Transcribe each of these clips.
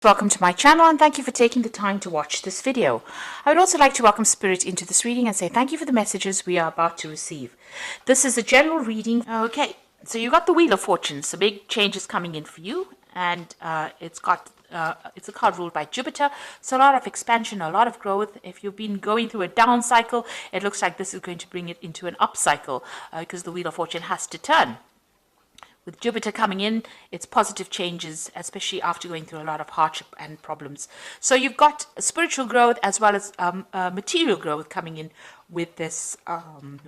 Welcome to my channel and thank you for taking the time to watch this video. I would also like to welcome Spirit into this reading and say thank you for the messages we are about to receive. This is a general reading. Okay, so you got the Wheel of Fortune, so big changes coming in for you, and it's a card ruled by Jupiter, so a lot of expansion, a lot of growth. If you've been going through a down cycle, it looks like this is going to bring it into an up cycle because the Wheel of Fortune has to turn. With Jupiter coming in, it's positive changes, especially after going through a lot of hardship and problems. So you've got spiritual growth as well as material growth coming in with this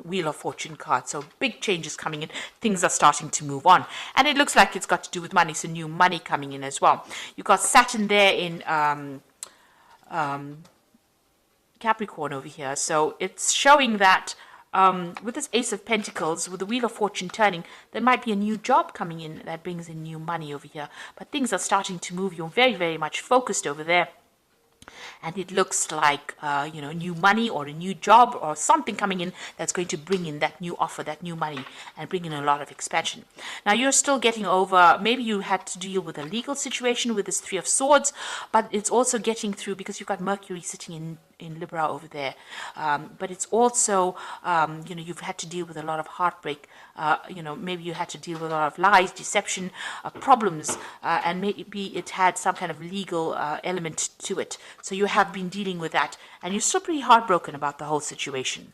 Wheel of Fortune card. So big changes coming in. Things are starting to move on. And it looks like it's got to do with money, so new money coming in as well. You've got Saturn there in Capricorn over here. So it's showing that with this Ace of Pentacles, with the Wheel of Fortune turning, there might be a new job coming in that brings in new money over here. But things are starting to move. You're very, very much focused over there. And it looks like, new money or a new job or something coming in that's going to bring in that new offer, that new money, and bring in a lot of expansion. Now, you're still getting over, maybe you had to deal with a legal situation with this Three of Swords, but it's also getting through because you've got Mercury sitting in Libra over there. But it's also, you've had to deal with a lot of heartbreak. Maybe you had to deal with a lot of lies, deception, problems, and maybe it had some kind of legal element to it. So you have been dealing with that, and you're still pretty heartbroken about the whole situation.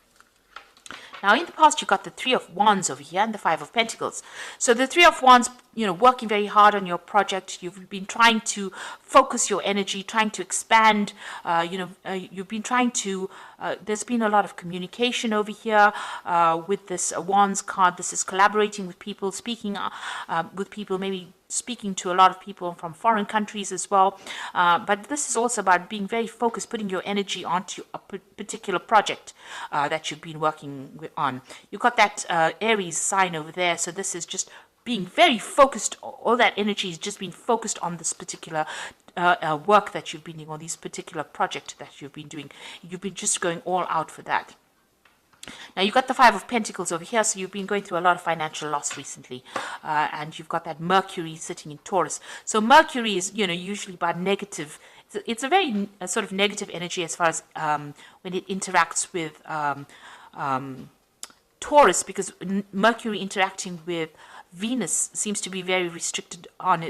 Now, in the past, you got the Three of Wands over here and the Five of Pentacles. So the Three of Wands, working very hard on your project. You've been trying to focus your energy, trying to expand. You've been trying to, there's been a lot of communication over here with this Wands card. This is collaborating with people, speaking with people, maybe speaking to a lot of people from foreign countries as well. But this is also about being very focused, putting your energy onto a particular project that you've been working on. You've got that Aries sign over there. So this is just being very focused. All that energy is just being focused on this particular work that you've been doing, or this particular project that you've been doing. You've been just going all out for that. Now, you've got the Five of Pentacles over here, so you've been going through a lot of financial loss recently. And you've got that Mercury sitting in Taurus. So Mercury is, usually about negative. It's a very sort of negative energy as far as when it interacts with Taurus, because Mercury interacting with Venus seems to be very restrictive on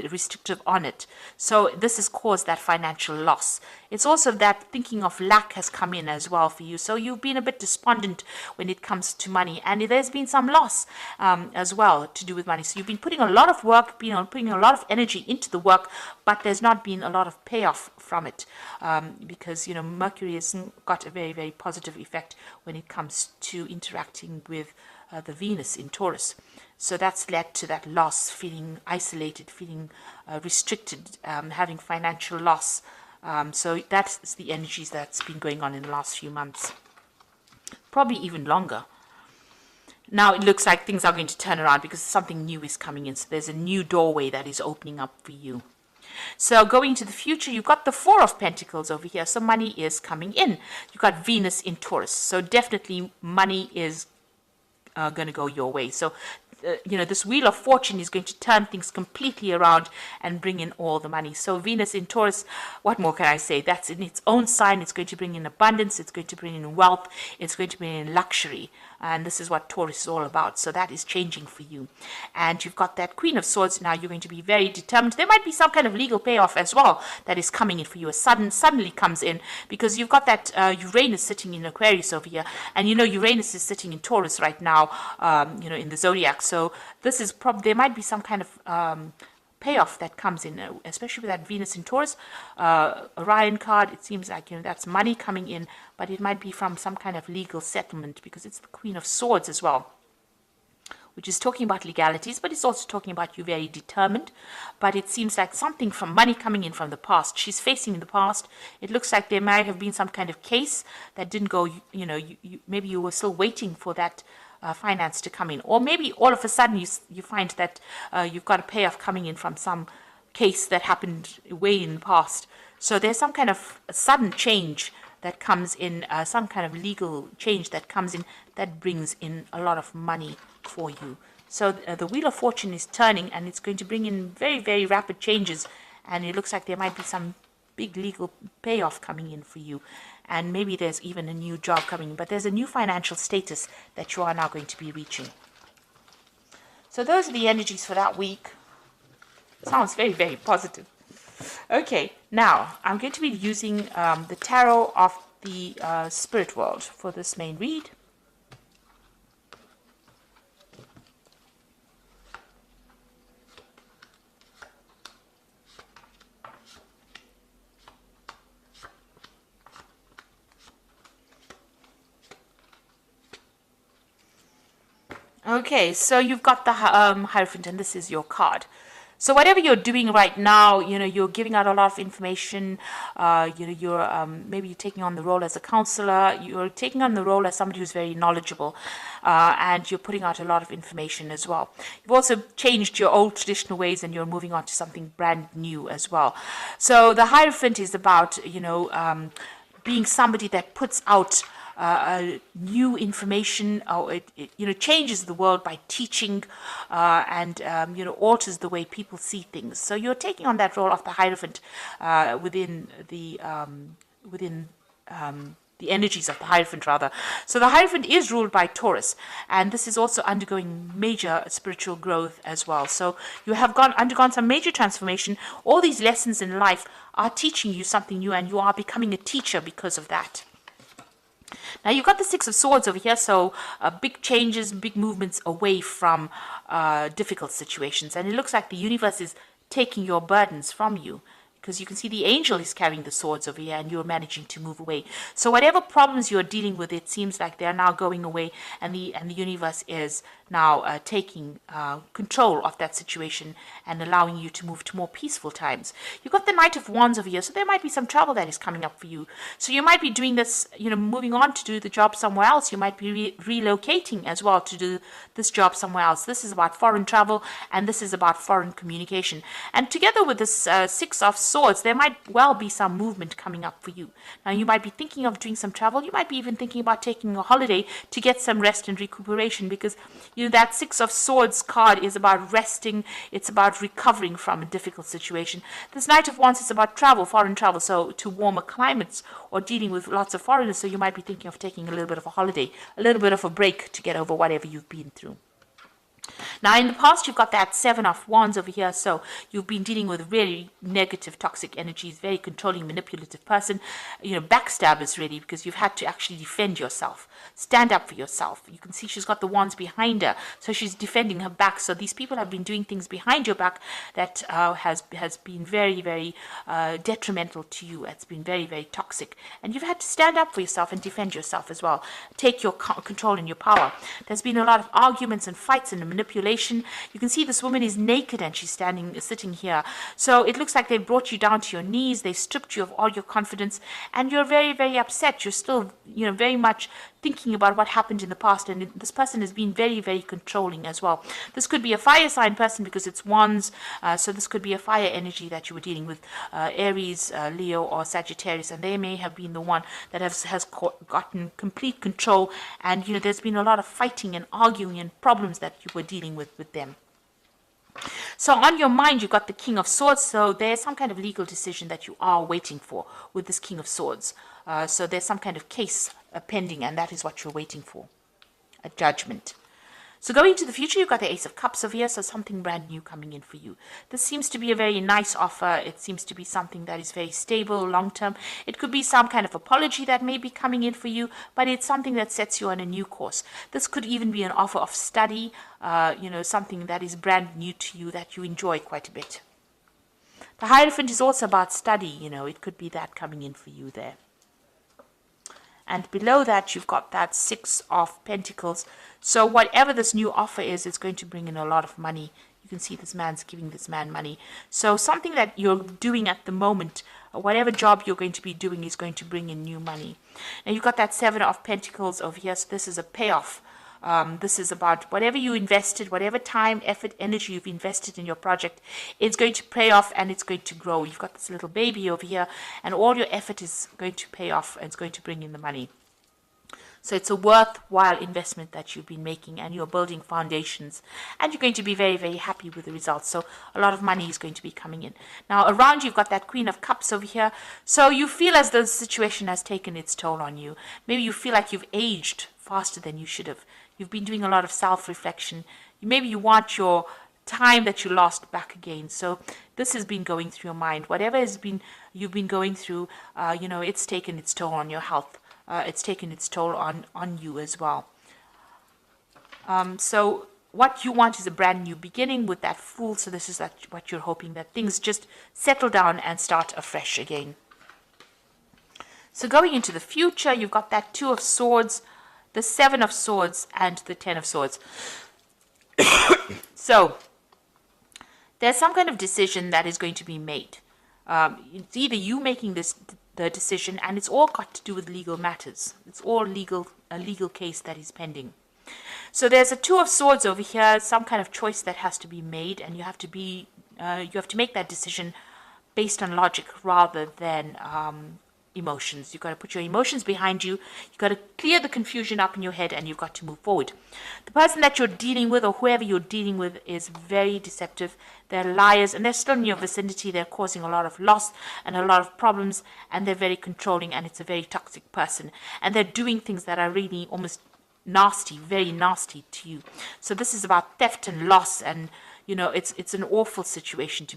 it. So this has caused that financial loss. It's also that thinking of lack has come in as well for you. So you've been a bit despondent when it comes to money, and there's been some loss as well to do with money. So you've been putting a lot of work, putting a lot of energy into the work, but there's not been a lot of payoff from it because Mercury has got a very, very positive effect when it comes to interacting with the Venus in Taurus. So that's led to that loss, feeling isolated, feeling restricted, having financial loss. So that's the energies that's been going on in the last few months, probably even longer. Now it looks like things are going to turn around because something new is coming in. So there's a new doorway that is opening up for you. So going into the future, you've got the Four of Pentacles over here. So money is coming in. You've got Venus in Taurus. So definitely money is going to go your way. So this Wheel of Fortune is going to turn things completely around and bring in all the money. So Venus in Taurus, what more can I say? That's in its own sign. It's going to bring in abundance. It's going to bring in wealth. It's going to bring in luxury. And this is what Taurus is all about. So that is changing for you. And you've got that Queen of Swords. Now you're going to be very determined. There might be some kind of legal payoff as well that is coming in for you. Suddenly comes in because you've got that Uranus sitting in Aquarius over here. And Uranus is sitting in Taurus right now, in the zodiac. So this is probably, there might be some kind of payoff that comes in, especially with that Venus in Taurus. Orion card, it seems like, that's money coming in, but it might be from some kind of legal settlement because it's the Queen of Swords as well, which is talking about legalities, but it's also talking about you very determined. But it seems like something from money coming in from the past. She's facing in the past. It looks like there might have been some kind of case that didn't go, maybe you were still waiting for that finance to come in, or maybe all of a sudden you find that you've got a payoff coming in from some case that happened way in the past. So there's some kind of sudden change that comes in, some kind of legal change that comes in that brings in a lot of money for you. So the Wheel of Fortune is turning, and it's going to bring in very, very rapid changes and it looks like there might be some big legal payoff coming in for you, and maybe there's even a new job coming in, but there's a new financial status that you are now going to be reaching. So those are the energies for that week. Sounds very, very positive. Okay, now I'm going to be using the tarot of the spirit world for this main read. Okay, so you've got the Hierophant, and this is your card. So whatever you're doing right now, you're giving out a lot of information. You're maybe you're taking on the role as a counselor. You're taking on the role as somebody who's very knowledgeable, and you're putting out a lot of information as well. You've also changed your old traditional ways, and you're moving on to something brand new as well. So the Hierophant is about being somebody that puts out new information, or it changes the world by teaching, and alters the way people see things. So you're taking on that role of the Hierophant within the energies of the Hierophant, rather. So the Hierophant is ruled by Taurus, and this is also undergoing major spiritual growth as well. So you have undergone some major transformation. All these lessons in life are teaching you something new, and you are becoming a teacher because of that. Now you've got the Six of Swords over here, so big changes, big movements away from difficult situations. And it looks like the universe is taking your burdens from you, because you can see the angel is carrying the swords over here, and you're managing to move away. So whatever problems you're dealing with, it seems like they're now going away, and the universe is now taking control of that situation and allowing you to move to more peaceful times. You've got the Knight of Wands over here, so there might be some trouble that is coming up for you. So you might be doing this, moving on to do the job somewhere else. You might be relocating as well to do this job somewhere else. This is about foreign travel, and this is about foreign communication. And together with this Six of Swords, there might well be some movement coming up for you. Now you might be thinking of doing some travel. You might be even thinking about taking a holiday to get some rest and recuperation, because that Six of Swords card is about resting. It's about recovering from a difficult situation. This Knight of Wands is about travel, foreign travel, so to warmer climates, or dealing with lots of foreigners. So you might be thinking of taking a little bit of a holiday, a little bit of a break to get over whatever you've been through. Now, in the past, you've got that Seven of Wands over here. So you've been dealing with really negative, toxic energies, very controlling, manipulative person, backstabbers really, because you've had to actually defend yourself, stand up for yourself. You can see she's got the wands behind her, so she's defending her back. So these people have been doing things behind your back that has been very, very detrimental to you. It's been very, very toxic, and you've had to stand up for yourself and defend yourself as well. Take your control and your power. There's been a lot of arguments and fights and manipulation. You can see this woman is naked and she's sitting here. So it looks like they brought you down to your knees. They stripped you of all your confidence, and you're very, very upset. You're still, very much thinking about what happened in the past, and this person has been very, very controlling as well. This could be a fire sign person because it's wands, so this could be a fire energy that you were dealing with, Aries, Leo, or Sagittarius, and they may have been the one that has gotten complete control, and there's been a lot of fighting and arguing and problems that you were dealing with them. So on your mind, you've got the King of Swords. So there's some kind of legal decision that you are waiting for with this King of Swords. So there's some kind of case pending, and that is what you're waiting for, a judgment. So going to the future, you've got the Ace of Cups over here, so something brand new coming in for you. This seems to be a very nice offer. It seems to be something that is very stable, long-term. It could be some kind of apology that may be coming in for you, but it's something that sets you on a new course. This could even be an offer of study, something that is brand new to you that you enjoy quite a bit. The Hierophant is also about study, it could be that coming in for you there. And below that, you've got that Six of Pentacles. So whatever this new offer is, it's going to bring in a lot of money. You can see this man's giving this man money. So something that you're doing at the moment, whatever job you're going to be doing, is going to bring in new money. Now you've got that Seven of Pentacles over here. So this is a payoff. This is about whatever you invested, whatever time, effort, energy you've invested in your project, it's going to pay off and it's going to grow. You've got this little baby over here, and all your effort is going to pay off and it's going to bring in the money. So it's a worthwhile investment that you've been making, and you're building foundations, and you're going to be very, very happy with the results. So a lot of money is going to be coming in. Now around you've got that Queen of Cups over here. So you feel as though the situation has taken its toll on you. Maybe you feel like you've aged faster than you should have. You've been doing a lot of self-reflection. Maybe you want your time that you lost back again. So this has been going through your mind. Whatever you've been going through, it's taken its toll on your health. It's taken its toll on you as well. So what you want is a brand new beginning with that Fool. So this is what you're hoping, that things just settle down and start afresh again. So going into the future, you've got that Two of Swords, the Seven of Swords, and the Ten of Swords. So there's some kind of decision that is going to be made. It's either you making the decision, and it's all got to do with legal matters. It's all a legal case that is pending. So there's a Two of Swords over here, some kind of choice that has to be made, and you have to make that decision based on logic rather than emotions. You've got to put your emotions behind you. You've got to clear the confusion up in your head, and you've got to move forward. The person that you're dealing with, or whoever you're dealing with, is very deceptive. They're liars, and they're still in your vicinity. They're causing a lot of loss and a lot of problems, and they're very controlling, and it's a very toxic person. And they're doing things that are really almost nasty, very nasty to you. So this is about theft and loss, and it's an awful situation to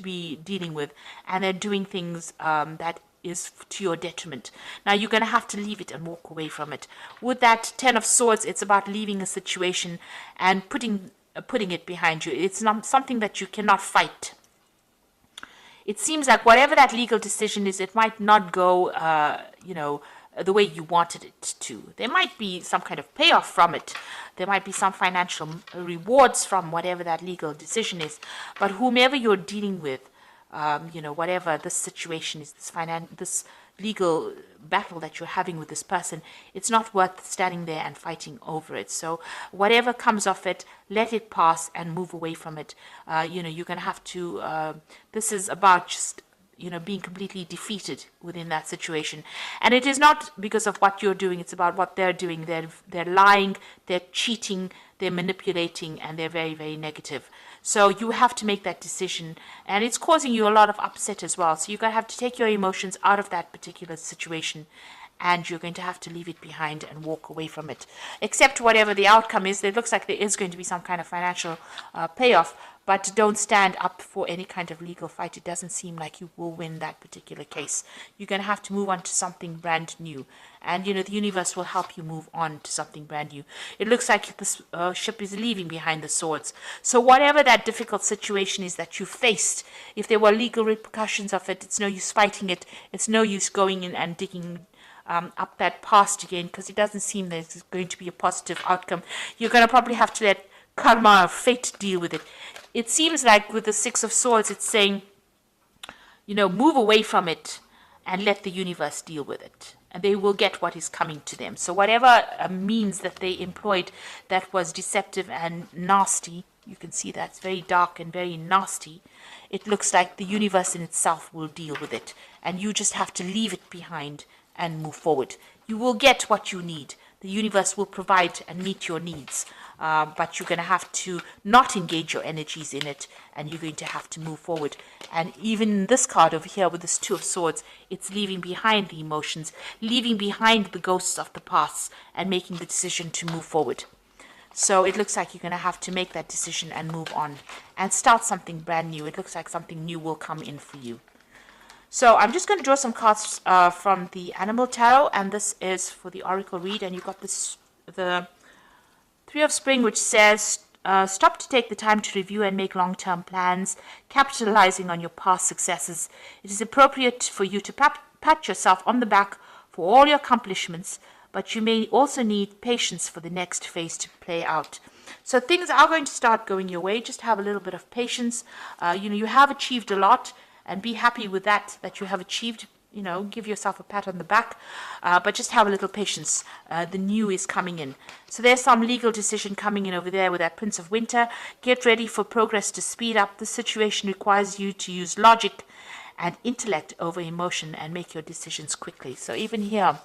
be dealing with, and they're doing things that is to your detriment. Now you're going to have to leave it and walk away from it. With that Ten of Swords, it's about leaving a situation and putting it behind you. It's not something that you cannot fight. It seems like whatever that legal decision is, it might not go the way you wanted it to. There might be some kind of payoff from it. There might be some financial rewards from whatever that legal decision is. But whomever you're dealing with, whatever this situation is, this legal battle that you're having with this person, it's not worth standing there and fighting over it. So whatever comes of it, let it pass and move away from it. You're going to have to, this is about just, being completely defeated within that situation. And it is not because of what you're doing, it's about what they're doing. They're lying, they're cheating, they're manipulating, and they're very, very negative. So you have to make that decision, and it's causing you a lot of upset as well. So you're going to have to take your emotions out of that particular situation, and you're going to have to leave it behind and walk away from it. Except whatever the outcome is, it looks like there is going to be some kind of financial payoff, but don't stand up for any kind of legal fight. It doesn't seem like you will win that particular case. You're going to have to move on to something brand new. And, the universe will help you move on to something brand new. It looks like this ship is leaving behind the swords. So whatever that difficult situation is that you faced, if there were legal repercussions of it, it's no use fighting it. It's no use going in and digging up that past again, because it doesn't seem there's going to be a positive outcome. You're going to probably have to let karma or fate deal with it. It seems like with the Six of Swords, it's saying, move away from it and let the universe deal with it. And they will get what is coming to them. So whatever means that they employed that was deceptive and nasty, you can see that's very dark and very nasty. It looks like the universe in itself will deal with it. And you just have to leave it behind and move forward. You will get what you need. The universe will provide and meet your needs. But you're going to have to not engage your energies in it, and you're going to have to move forward. And even this card over here with this Two of Swords, it's leaving behind the emotions, leaving behind the ghosts of the past, and making the decision to move forward. So it looks like you're going to have to make that decision and move on and start something brand new. It looks like something new will come in for you. So I'm just going to draw some cards from the Animal Tarot, and this is for the Oracle read. And you've got the Three of Spring, which says, stop to take the time to review and make long-term plans, capitalizing on your past successes. It is appropriate for you to pat yourself on the back for all your accomplishments, but you may also need patience for the next phase to play out. So things are going to start going your way. Just have a little bit of patience. You have achieved a lot, and be happy with that you have achieved. Give yourself a pat on the back, but just have a little patience. The new is coming in. So there's some legal decision coming in over there with that Prince of Winter. Get ready for progress to speed up. The situation requires you to use logic and intellect over emotion and make your decisions quickly. So even here,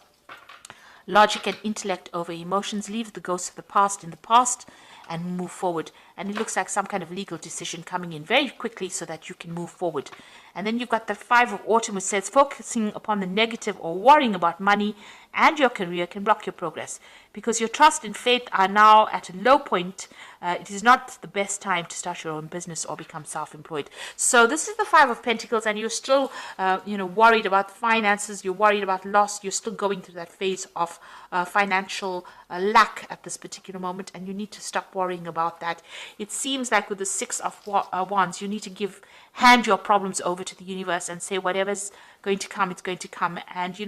logic and intellect over emotions. Leave the ghosts of the past in the past and move forward. And it looks like some kind of legal decision coming in very quickly so that you can move forward. And then you've got the Five of Autumn, which says focusing upon the negative or worrying about money and your career can block your progress because your trust and faith are now at a low point. It is not the best time to start your own business or become self-employed. So this is the Five of Pentacles, and you're still, worried about finances. You're worried about loss. You're still going through that phase of financial lack at this particular moment, and you need to stop worrying about that. It seems like with the Six of Wands, you need to hand your problems over to the universe and say whatever's going to come, it's going to come, and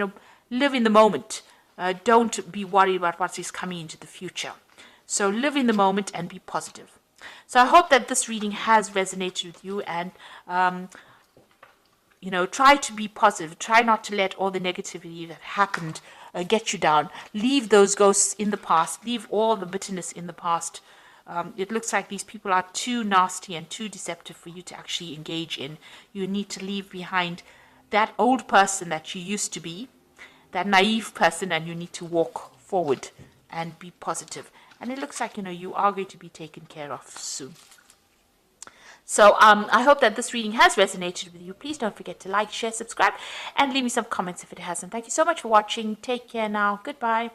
live in the moment. Don't be worried about what is coming into the future. So live in the moment and be positive. So I hope that this reading has resonated with you, and try to be positive. Try not to let all the negativity that happened get you down. Leave those ghosts in the past. Leave all the bitterness in the past. It looks like these people are too nasty and too deceptive for you to actually engage in. You need to leave behind that old person that you used to be, that naive person, and you need to walk forward and be positive. And it looks like, you are going to be taken care of soon. So I hope that this reading has resonated with you. Please don't forget to like, share, subscribe, and leave me some comments if it hasn't. Thank you so much for watching. Take care now. Goodbye.